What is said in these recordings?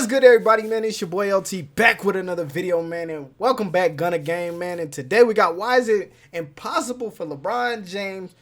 What's good, everybody, man? It's your boy LT back with another video, man, and welcome back, Gunna Game, man. And today we got why is it impossible for LeBron James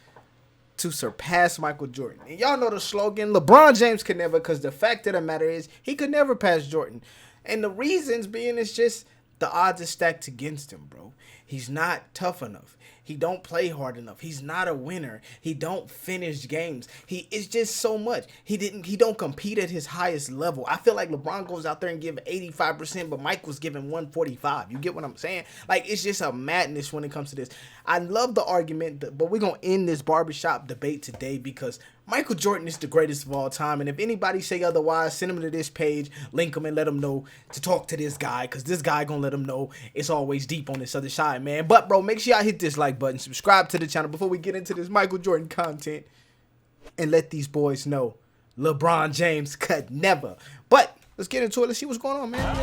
to surpass Michael Jordan? And y'all know the slogan, LeBron James could never, because the fact of the matter is he could never pass Jordan. And the reasons being is just the odds are stacked against him, bro. He's not tough enough. He don't play hard enough. He's not a winner. He don't finish games. It's just so much. He don't compete at his highest level. I feel like LeBron goes out there and give 85%, but Mike was giving 145. You get what I'm saying? Like, it's just a madness when it comes to this. I love the argument, but we're going to end this barbershop debate today because Michael Jordan is the greatest of all time, and if anybody say otherwise, send them to this page, link them, and let them know to talk to this guy, because this guy gonna let them know it's always deep on this other side, man. But, bro, make sure y'all hit this like button, subscribe to the channel before we get into this Michael Jordan content, and let these boys know LeBron James could never. But let's get into it. Let's see what's going on, man.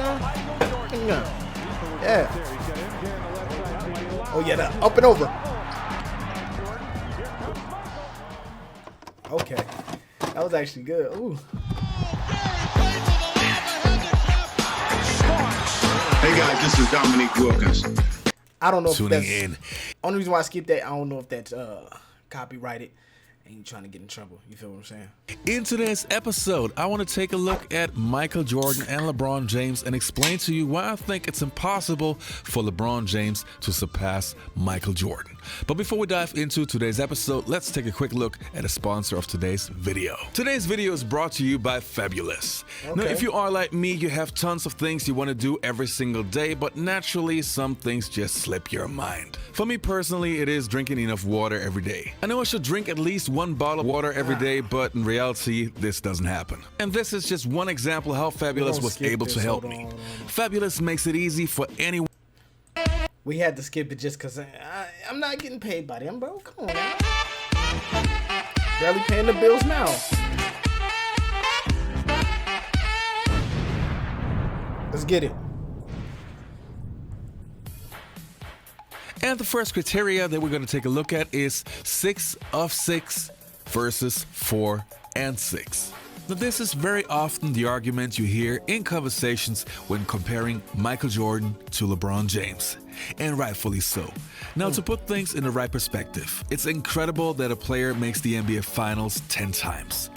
Yeah. Oh, yeah, the up and over. Okay, that was actually good. Ooh. Hey guys, this is Dominique Wilkins. I don't know if that's only reason why I skipped that. I don't know if that's copyrighted. Ain't trying to get in trouble. You feel what I'm saying? In today's episode, I want to take a look at Michael Jordan and LeBron James and explain to you why I think it's impossible for LeBron James to surpass Michael Jordan. But before we dive into today's episode, let's take a quick look at a sponsor of today's video. Today's video is brought to you by Fabulous. Okay. Now, if you are like me, you have tons of things you want to do every single day, but naturally, some things just slip your mind. For me personally, it is drinking enough water every day. I know I should drink at least one bottle of water every day, but in reality, this doesn't happen. And this is just one example of how Fabulous was able to help me. Fabulous makes it easy for anyone. We had to skip it just because I'm not getting paid by them, bro. Come on, man. Barely paying the bills now. Let's get it. And the first criteria that we're going to take a look at is 6 of 6 versus 4 and 6. Now, this is very often the argument you hear in conversations when comparing Michael Jordan to LeBron James, and rightfully so. Now, to put things in the right perspective, it's incredible that a player makes the NBA Finals 10 times.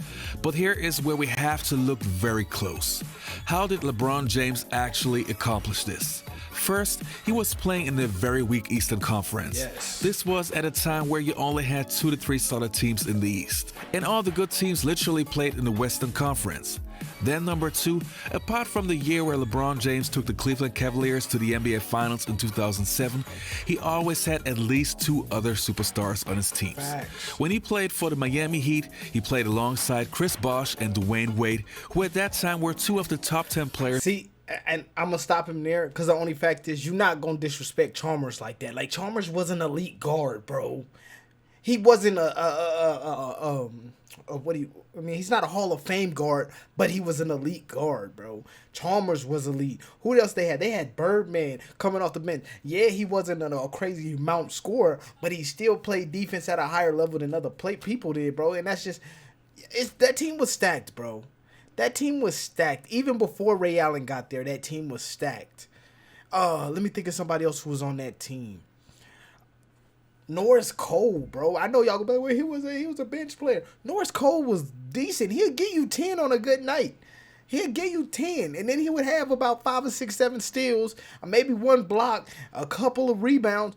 But here is where we have to look very close. How did LeBron James actually accomplish this? First, he was playing in a very weak Eastern Conference. Yes. This was at a time where you only had 2 to 3 solid teams in the East, and all the good teams literally played in the Western Conference. Then number 2, apart from the year where LeBron James took the Cleveland Cavaliers to the NBA Finals in 2007, he always had at least 2 other superstars on his teams. Facts. When he played for the Miami Heat, he played alongside Chris Bosh and Dwayne Wade, who at that time were 2 of the top 10 players. See, and I'm going to stop him there because the only fact is you're not going to disrespect Chalmers like that. Like, Chalmers was an elite guard, bro. He wasn't he's not a Hall of Fame guard, but he was an elite guard, bro. Chalmers was elite. Who else they had? They had Birdman coming off the bench. Yeah, he wasn't a crazy amount scorer, but he still played defense at a higher level than other people did, bro. And that's just, that team was stacked, bro. That team was stacked. Even before Ray Allen got there, that team was stacked. Let me think of somebody else who was on that team. Norris Cole, bro. I know y'all go back where he was a bench player. Norris Cole was decent. He'll get you 10 on a good night. He'll get you 10. And then he would have about 5 or 6, 7 steals, maybe 1 block, a couple of rebounds.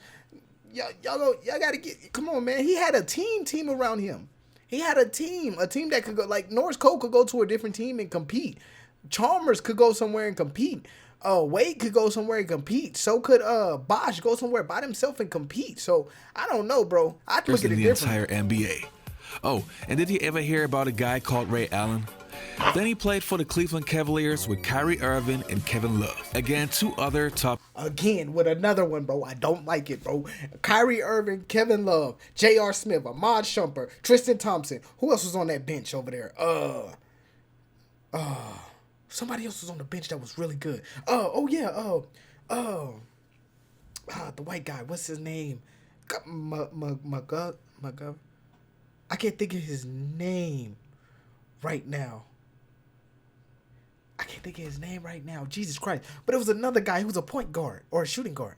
Y'all gotta get, come on, man. He had a team around him. He had a team that could go, like, Norris Cole could go to a different team and compete. Chalmers could go somewhere and compete. Wade could go somewhere and compete. So could Bosh go somewhere by himself and compete. So I don't know, bro. I'd look at it different. The entire NBA. Oh, and did you ever hear about a guy called Ray Allen? Then he played for the Cleveland Cavaliers with Kyrie Irving and Kevin Love. Again, 2 other top. Again, with another one, bro. I don't like it, bro. Kyrie Irving, Kevin Love, J.R. Smith, Ahmad Shumpert, Tristan Thompson. Who else was on that bench over there? Somebody else was on the bench that was really good. The white guy. What's his name? I can't think of his name right now. I can't think of his name right now. Jesus Christ. But it was another guy who was a point guard or a shooting guard.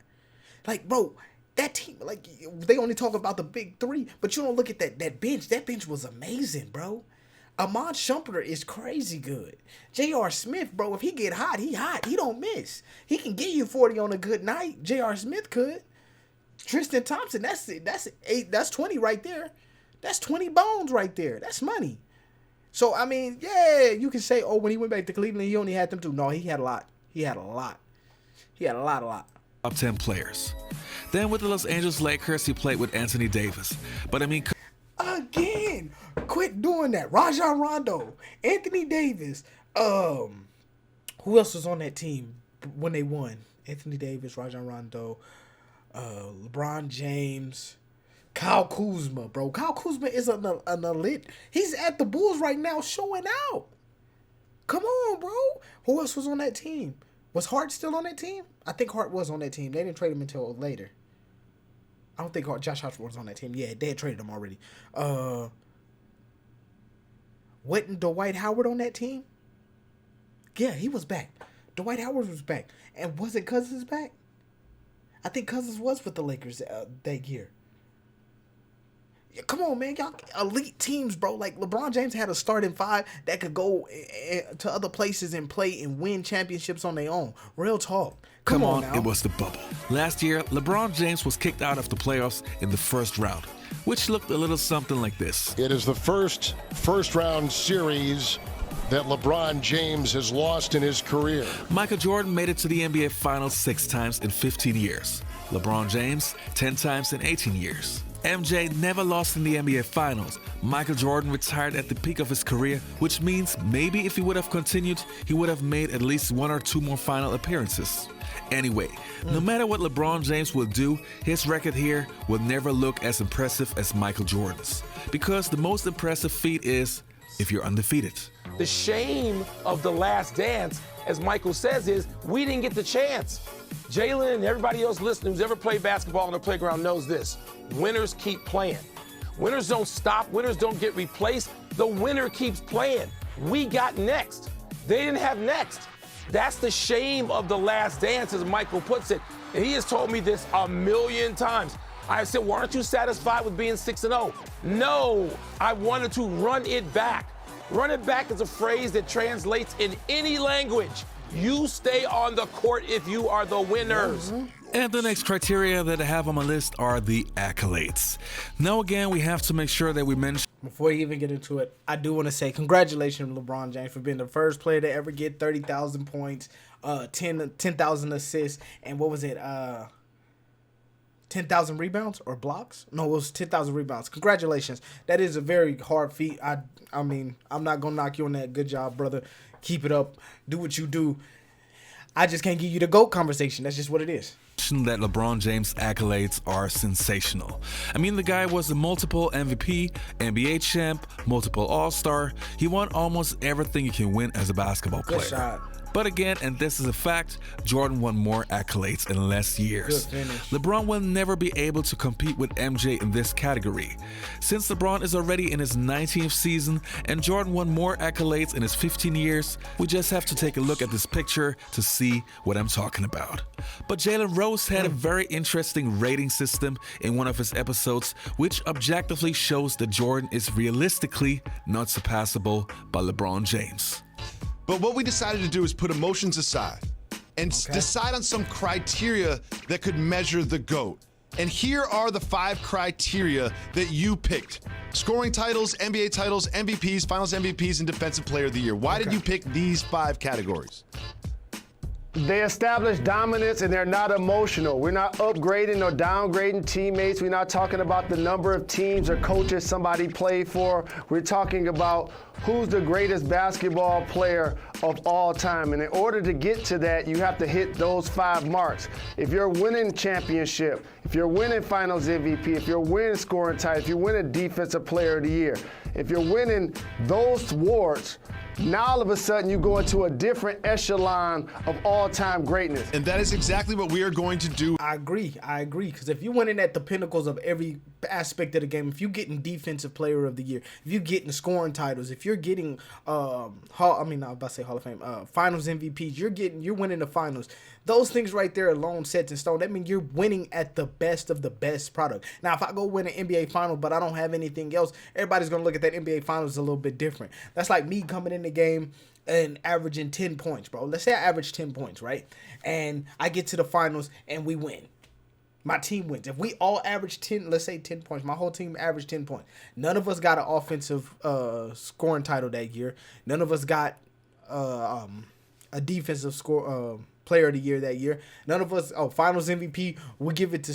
Like, bro, that team, like, they only talk about the big three, but you don't look at that bench. That bench was amazing, bro. Amon Shumpert is crazy good. J.R. Smith, bro, if he get hot, he hot. He don't miss. He can give you 40 on a good night. J.R. Smith could. Tristan Thompson, that's 20 right there. That's 20 bones right there. That's money. So, I mean, yeah, you can say, oh, when he went back to Cleveland, he only had them two. No, he had a lot. He had a lot. Top 10 players. Then with the Los Angeles Lakers, he played with Anthony Davis. But I mean, again, quit doing that. Rajon Rondo, Anthony Davis. Who else was on that team when they won? Anthony Davis, Rajon Rondo, LeBron James, Kyle Kuzma, bro. Kyle Kuzma is an elite. He's at the Bulls right now showing out. Come on, bro. Who else was on that team? Was Hart still on that team? I think Hart was on that team. They didn't trade him until later. I don't think Josh Hart was on that team. Yeah, they had traded him already. Wasn't Dwight Howard on that team? Yeah, he was back. Dwight Howard was back. And wasn't Cousins back? I think Cousins was with the Lakers that year. Yeah, come on, man. Y'all elite teams, bro. Like, LeBron James had a starting five that could go to other places and play and win championships on their own. Real talk. Come on now. It was the bubble. Last year, LeBron James was kicked out of the playoffs in the first round, which looked a little something like this. It is the first round series that LeBron James has lost in his career. Michael Jordan made it to the NBA Finals 6 times in 15 years. LeBron James, 10 times in 18 years. MJ never lost in the NBA Finals. Michael Jordan retired at the peak of his career, which means maybe if he would have continued, he would have made at least 1 or 2 more final appearances. Anyway, no matter what LeBron James will do, his record here will never look as impressive as Michael Jordan's. Because the most impressive feat is if you're undefeated. The shame of The Last Dance, as Michael says, is we didn't get the chance. Jalen and everybody else listening who's ever played basketball on the playground knows this. Winners keep playing. Winners don't stop. Winners don't get replaced. The winner keeps playing. We got next. They didn't have next. That's the shame of The Last Dance, as Michael puts it. And he has told me this a million times. I said, well, aren't you satisfied with being 6-0? No, I wanted to run it back. Run it back is a phrase that translates in any language. You stay on the court if you are the winners. And the next criteria that I have on my list are the accolades. Now again, we have to make sure that we mention... Before you even get into it, I do want to say congratulations, LeBron James, for being the first player to ever get 30,000 points, 10,000 assists, and what was it, 10,000 rebounds or blocks? No, it was 10,000 rebounds. Congratulations. That is a very hard feat. I mean, I'm not going to knock you on that. Good job, brother. Keep it up. Do what you do. I just can't give you the GOAT conversation. That's just what it is. That LeBron James' accolades are sensational. I mean, the guy was a multiple MVP, NBA champ, multiple All-Star. He won almost everything you can win as a basketball player. Good shot. But again, and this is a fact, Jordan won more accolades in less years. LeBron will never be able to compete with MJ in this category. Since LeBron is already in his 19th season and Jordan won more accolades in his 15 years, we just have to take a look at this picture to see what I'm talking about. But Jalen Rose had a very interesting rating system in one of his episodes, which objectively shows that Jordan is realistically not surpassable by LeBron James. But what we decided to do is put emotions aside and decide on some criteria that could measure the GOAT. And here are the 5 criteria that you picked. Scoring titles, NBA titles, MVPs, Finals MVPs, and Defensive Player of the Year. Why did you pick these 5 categories? They establish dominance and they're not emotional. We're not upgrading or downgrading teammates. We're not talking about the number of teams or coaches somebody played for. We're talking about who's the greatest basketball player of all time. And in order to get to that, you have to hit those 5 marks. If you're winning championship, if you're winning Finals MVP, if you're winning scoring title, if you're winning Defensive Player of the Year, if you're winning those awards, now all of a sudden you go into a different echelon of all-time greatness. And that is exactly what we are going to do. I agree. Because if you're winning at the pinnacles of every aspect of the game, if you're getting Defensive Player of the Year, if you're getting scoring titles, if you're getting I was about to say Hall of Fame, Finals MVPs, you're winning the finals. Those things right there alone sets in stone. That means you're winning at the best of the best product. Now, if I go win an NBA final, but I don't have anything else, everybody's gonna look at that NBA finals a little bit different. That's like me coming in the game and averaging 10 points, bro. Let's say I average 10 points, right? And I get to the finals and we win. My team wins. If we all average 10, let's say 10 points, my whole team averaged 10 points. None of us got an offensive scoring title that year. None of us got a defensive player of the year that year. None of us, finals MVP, we give it to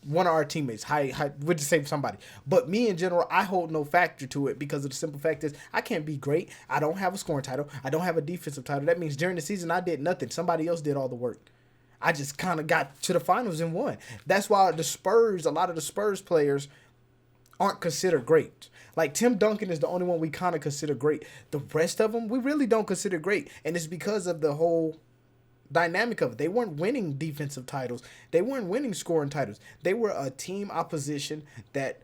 one of our teammates. We'll just say somebody. But me in general, I hold no factor to it because of the simple fact is I can't be great. I don't have a scoring title. I don't have a defensive title. That means during the season I did nothing. Somebody else did all the work. I just kind of got to the finals and won. That's why a lot of the Spurs players aren't considered great. Like Tim Duncan is the only one we kind of consider great. The rest of them, we really don't consider great. And it's because of the whole dynamic of it. They weren't winning defensive titles. They weren't winning scoring titles. They were a team opposition that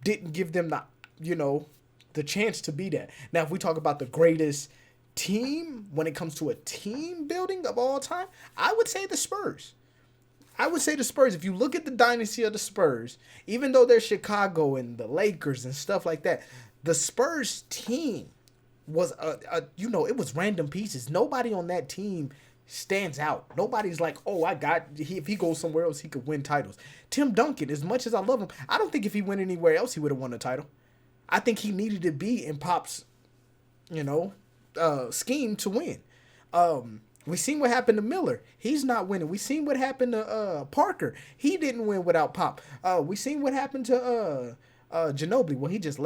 didn't give them the chance to be that. Now, if we talk about the greatest team when it comes to a team building of all time, I would say the Spurs. If you look at the dynasty of the Spurs, even though they're Chicago and the Lakers and stuff like that, the Spurs team was it was random pieces. Nobody on that team stands out. Nobody's like, if he goes somewhere else, he could win titles. Tim Duncan, as much as I love him, I don't think if he went anywhere else, he would have won a title. I think he needed to be in Pop's, scheme to win. We seen what happened to Miller. He's not winning. We seen what happened to Parker. He didn't win without Pop. We seen what happened to Ginobili. Well, he just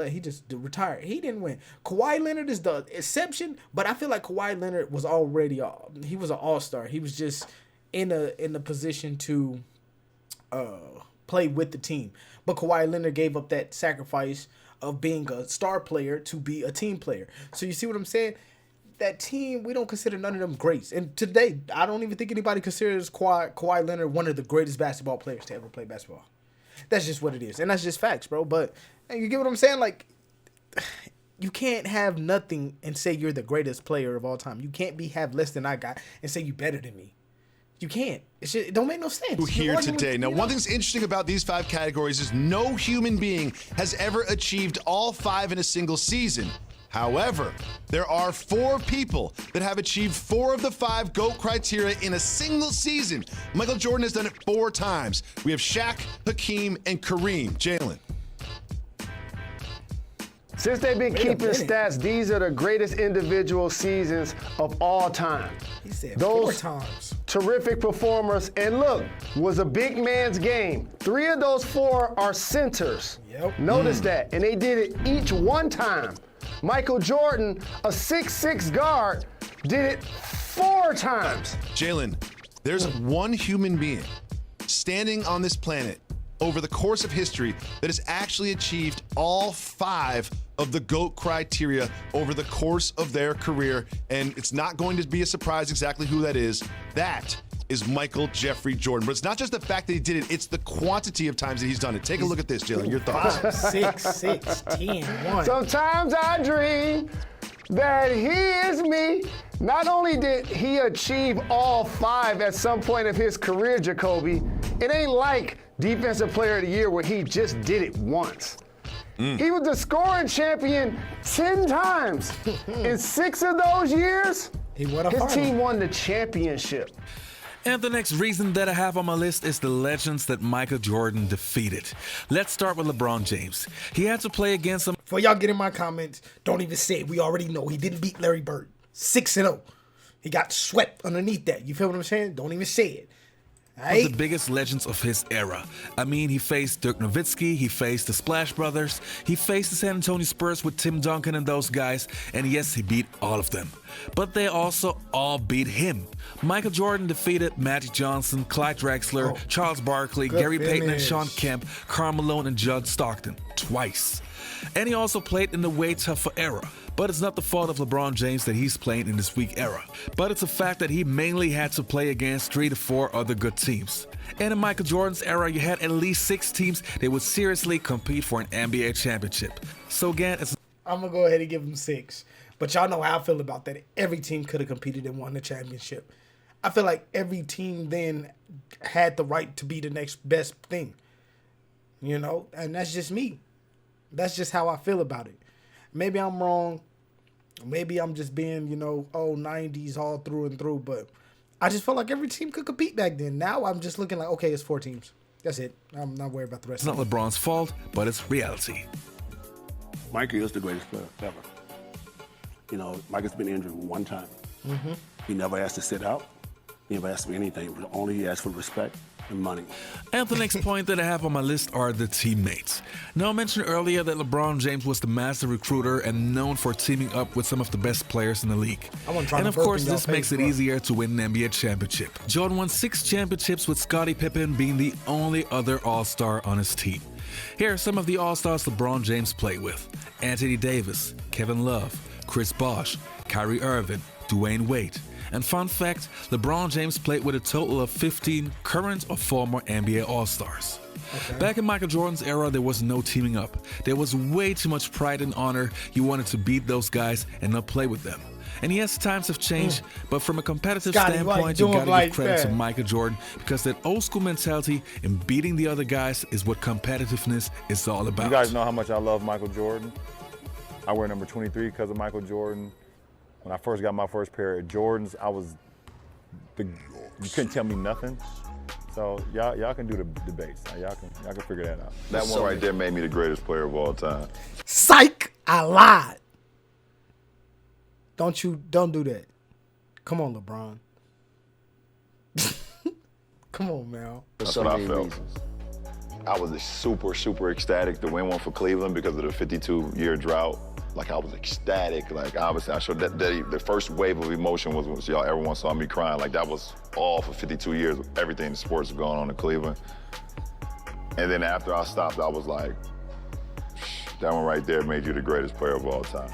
retired. He didn't win. Kawhi Leonard is the exception, but I feel like Kawhi Leonard was already he was an all-star. He was just in a position to play with the team. But Kawhi Leonard gave up that sacrifice of being a star player to be a team player. So you see what I'm saying? That team, we don't consider none of them greats. And today, I don't even think anybody considers Kawhi Leonard one of the greatest basketball players to ever play basketball. That's just what it is. And that's just facts, bro. But you get what I'm saying? Like, you can't have nothing and say you're the greatest player of all time. You can't have less than I got and say you better than me. You can't. It don't make no sense. Here today. Now, one thing's interesting about these 5 categories is no human being has ever achieved all 5 in a single season. However, there are 4 people that have achieved 4 of the 5 GOAT criteria in a single season. Michael Jordan has done it 4 times. We have Shaq, Hakeem, and Kareem. Jalen. Since they've been keeping stats, these are the greatest individual seasons of all time. He said those 4 times. Terrific performers. And look, was a big man's game. 3 of those 4 are centers. Yep. Notice that. And they did it each one time. Michael Jordan, a 6'6" guard, did it 4 times. Jalen, there's one human being standing on this planet over the course of history that has actually achieved all 5 of the GOAT criteria over the course of their career, and it's not going to be a surprise exactly who that is. That is Michael Jeffrey Jordan. But it's not just the fact that he did it, it's the quantity of times that he's done it. Take a look at this, Jalen. Your thoughts? 5, 6, 10, 1. Sometimes I dream that he is me. Not only did he achieve all 5 at some point of his career, Jacoby, it ain't like Defensive Player of the Year where he just did it once. He was the scoring champion 10 times. In 6 of those years, his team won the championship. And the next reason that I have on my list is the legends that Michael Jordan defeated. Let's start with LeBron James. He had to play against him. Before y'all get in my comments, don't even say it. We already know he didn't beat Larry Bird. 6-0. He got swept underneath that. You feel what I'm saying? Don't even say it. Right? The biggest legends of his era. I mean, he faced Dirk Nowitzki, he faced the Splash Brothers, he faced the San Antonio Spurs with Tim Duncan and those guys, and yes, he beat all of them. But they also all beat him. Michael Jordan defeated Magic Johnson, Clyde Drexler, Charles Barkley, Gary Payton and Sean Kemp, Karl Malone and Judd Stockton twice. And he also played in the way tougher era. But it's not the fault of LeBron James that he's playing in this weak era. But it's a fact that he mainly had to play against 3 to 4 other good teams. And in Michael Jordan's era, you had at least 6 teams that would seriously compete for an NBA championship. So again, it's... I'm gonna go ahead and give him 6. But y'all know how I feel about that. Every team could have competed and won the championship. I feel like every team then had the right to be the next best thing. You know, and that's just me. That's just how I feel about it. Maybe I'm wrong. Maybe I'm just being, 90s all through and through. But I just felt like every team could compete back then. Now I'm just looking like, okay, it's 4 teams. That's it. I'm not worried about the rest It's of not it. LeBron's fault, but it's reality. Michael is the greatest player ever. You know, Michael's been injured one time. He never asked to sit out. He never asked for anything. But only he asked for respect and money. And the next point that I have on my list are the teammates. Now, I mentioned earlier that LeBron James was the master recruiter and known for teaming up with some of the best players in the league. And of course, this makes it easier to win an NBA championship. Jordan won 6 championships with Scottie Pippen being the only other All-Star on his team. Here are some of the All-Stars LeBron James played with: Anthony Davis, Kevin Love, Chris Bosh, Kyrie Irving, Dwayne Wade. And fun fact, LeBron James played with a total of 15 current or former NBA All-Stars. Okay. Back in Michael Jordan's era, there was no teaming up. There was way too much pride and honor. You wanted to beat those guys and not play with them. And yes, times have changed, but from a competitive standpoint, you gotta give credit to Michael Jordan, because that old school mentality and beating the other guys is what competitiveness is all about. You guys know how much I love Michael Jordan. I wear number 23 because of Michael Jordan. When I first got my first pair of Jordans, you couldn't tell me nothing. So y'all can do the debates. Y'all can figure that out. That one right there made me the greatest player of all time. Psych! I lied. Don't do that. Come on, LeBron. Come on, man. That's what I felt. I was super ecstatic to win one for Cleveland because of the 52-year drought. Like, I was ecstatic. Like, obviously, I showed that the first wave of emotion was y'all, everyone saw me crying. Like, that was all for 52 years. Everything in sports was going on in Cleveland. And then after I stopped, I was like, that one right there made you the greatest player of all time.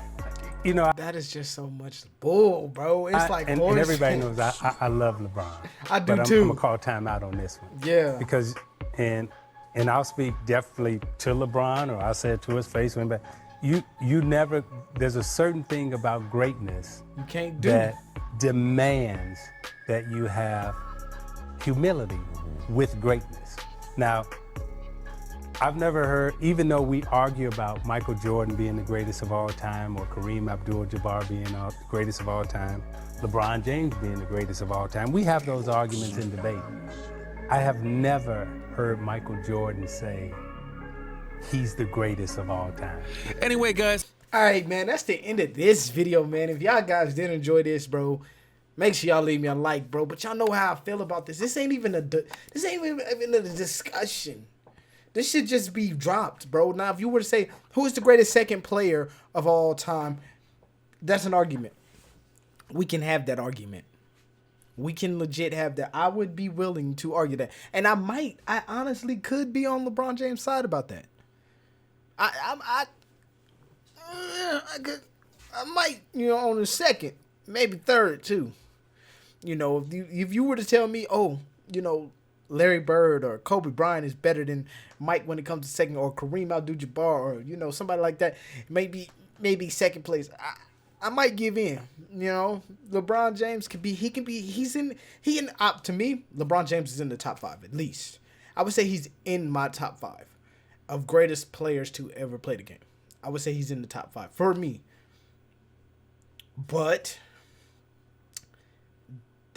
You know, that is just so much bull, bro. It's and everybody knows I love LeBron. I do but too. I'm gonna call time out on this one. Yeah. Because, and I'll speak definitely to LeBron, or I'll say it to his face, but you never, there's a certain thing about greatness you can't do that demands that you have humility with greatness. Now, I've never heard, even though we argue about Michael Jordan being the greatest of all time, or Kareem Abdul-Jabbar being the greatest of all time, LeBron James being the greatest of all time, we have those arguments in debate. I have never heard Michael Jordan say he's the greatest of all time. Anyway, guys. All right, man, that's the end of this video, man. If y'all guys did enjoy this, bro, make sure y'all leave me a like, bro. But y'all know how I feel about this. This ain't even a discussion. This should just be dropped, bro. Now, if you were to say, who is the greatest second player of all time, that's an argument. We can have that argument. We can legit have that. I would be willing to argue that. And I honestly could be on LeBron James' side about that. I might, on the second, maybe third too. If you were to tell me, Larry Bird or Kobe Bryant is better than Mike when it comes to second, or Kareem Abdul-Jabbar, or somebody like that, maybe second place, I might give in. LeBron James to me, LeBron James is in the top 5 at least. I would say he's in my top 5 of greatest players to ever play the game. I would say he's in the top 5 for me. But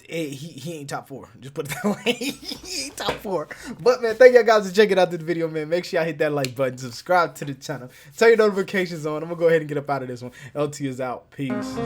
he ain't top 4. Just put it that way. He ain't top 4. But, man, thank y'all guys for checking out this video, man. Make sure y'all hit that like button. Subscribe to the channel. Turn your notifications on. I'm going to go ahead and get up out of this one. LT is out. Peace.